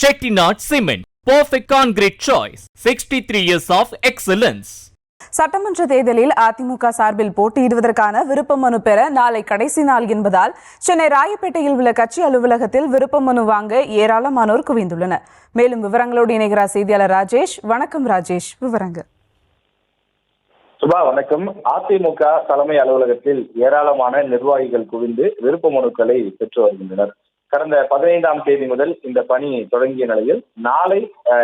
Chettinad Cement, perfect concrete choice. 63 years of excellence. சட்டமன்ற தேர்தலில் அதிமுக சார்பில் போட்டியிடுவதற்கான விருப்ப மனு பெற நாளை கடைசி நாள் என்பதால் சென்னை ராயப்பேட்டையில் உள்ள கட்சி அலுவலகத்தில் விருப்ப மனு வாங்க ஏராளமானோர் குவிந்துள்ளனர். மேலும் விவரங்களோடு இணைகிறார் செய்தியாளர் ராஜேஷ். வணக்கம் ராஜேஷ், விவரங்கள். சுபா வணக்கம். அதிமுக தலைமை அலுவலகத்தில் ஏராளமான நிர்வாகிகள் குவிந்து விருப்ப மனுக்களை பெற்று வருகின்றனர். கடந்த 15ஆம் தேதி முதல் இந்த பணி தொடங்கிய நிலையில் நாளை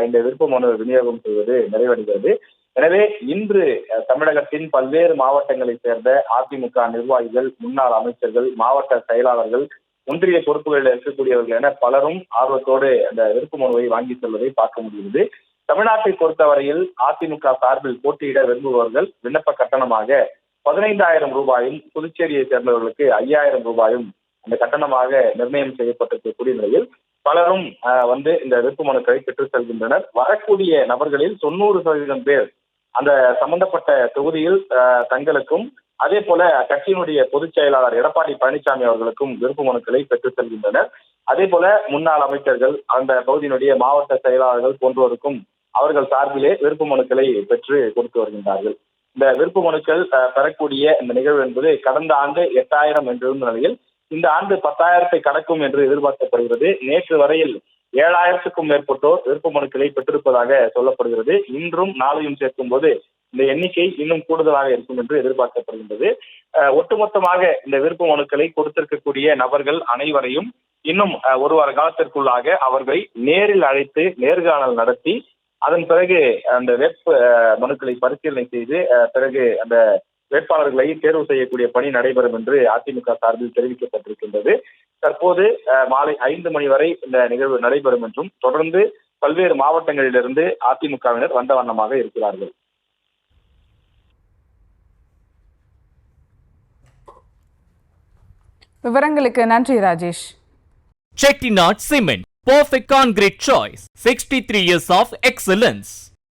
இந்த விருப்ப மனு விநியோகம் செய்வது நிறைவடைகிறது. எனவே இன்று தமிழகத்தின் பல்வேறு மாவட்டங்களைச் சேர்ந்த அதிமுக நிர்வாகிகள், முன்னாள் அமைச்சர்கள், மாவட்ட செயலாளர்கள், ஒன்றிய பொறுப்புகளில் இருக்கக்கூடியவர்கள் என பலரும் ஆர்வத்தோடு அந்த விருப்ப மனுவை வாங்கி செல்வதை பார்க்க முடிகிறது. தமிழ்நாட்டை பொறுத்தவரையில் அதிமுக சார்பில் போட்டியிட விரும்புபவர்கள் விண்ணப்ப கட்டணமாக 15,000 ரூபாயும், புதுச்சேரியை சேர்ந்தவர்களுக்கு 5,000 ரூபாயும் அந்த கட்டணமாக நிர்ணயம் செய்யப்பட்டிருக்கக்கூடிய நிலையில் பலரும் இந்த விருப்ப மனுக்களை பெற்று செல்கின்றனர். வரக்கூடிய நபர்களில் 90% பேர் அந்த சம்பந்தப்பட்ட தொகுதியில் தங்களுக்கும், அதே போல கட்சியினுடைய பொதுச் செயலாளர் எடப்பாடி பழனிசாமி அவர்களுக்கும் விருப்ப மனுக்களை பெற்று செல்கின்றனர். அதே போல முன்னாள் அமைச்சர்கள், அந்த பகுதியினுடைய மாவட்ட செயலாளர்கள் போன்றோருக்கும் அவர்கள் சார்பிலே விருப்ப மனுக்களை பெற்று கொடுத்து வருகின்றார்கள். இந்த விருப்ப மனுக்கள் பெறக்கூடிய இந்த நிகழ்வு என்பது கடந்த ஆண்டு 8,000 என்றிருந்த நிலையில் இந்த ஆண்டு 10,000 கடக்கும் என்று எதிர்பார்க்கப்படுகிறது. நேற்று வரையில் 7,000க்கும் மேற்பட்டோர் விருப்ப மனுக்களை பெற்றிருப்பதாக சொல்லப்படுகிறது. இன்றும் நாளையும் சேர்க்கும் போது இந்த எண்ணிக்கை இன்னும் கூடுதலாக இருக்கும் என்று எதிர்பார்க்கப்படுகின்றது. ஒட்டுமொத்தமாக இந்த விருப்ப மனுக்களை கொடுத்திருக்கக்கூடிய நபர்கள் அனைவரையும் இன்னும் ஒரு வார காலத்திற்குள்ளாக அவர்களை நேரில் அழைத்து நேர்காணல் நடத்தி அதன் பிறகு அந்த வேட்பு மனுக்களை பரிசீலனை செய்து பிறகு அந்த வேட்பாளர்களை தேர்வு செய்யக்கூடிய பணி நடைபெறும் என்று அதிமுக சார்பில் தெரிவிக்கப்பட்டிருக்கின்றது. தற்போது மாலை 5 மணி வரை இந்த நிகழ்வு நடைபெறும் என்றும் தொடர்ந்து பல்வேறு மாவட்டங்களிலிருந்து அதிமுகவினர் வந்த வண்ணமாக இருக்கிறார்கள். விவரங்களுக்கு நன்றி Rajesh. Chettinad Cement, perfect concrete choice. 63 years of excellence.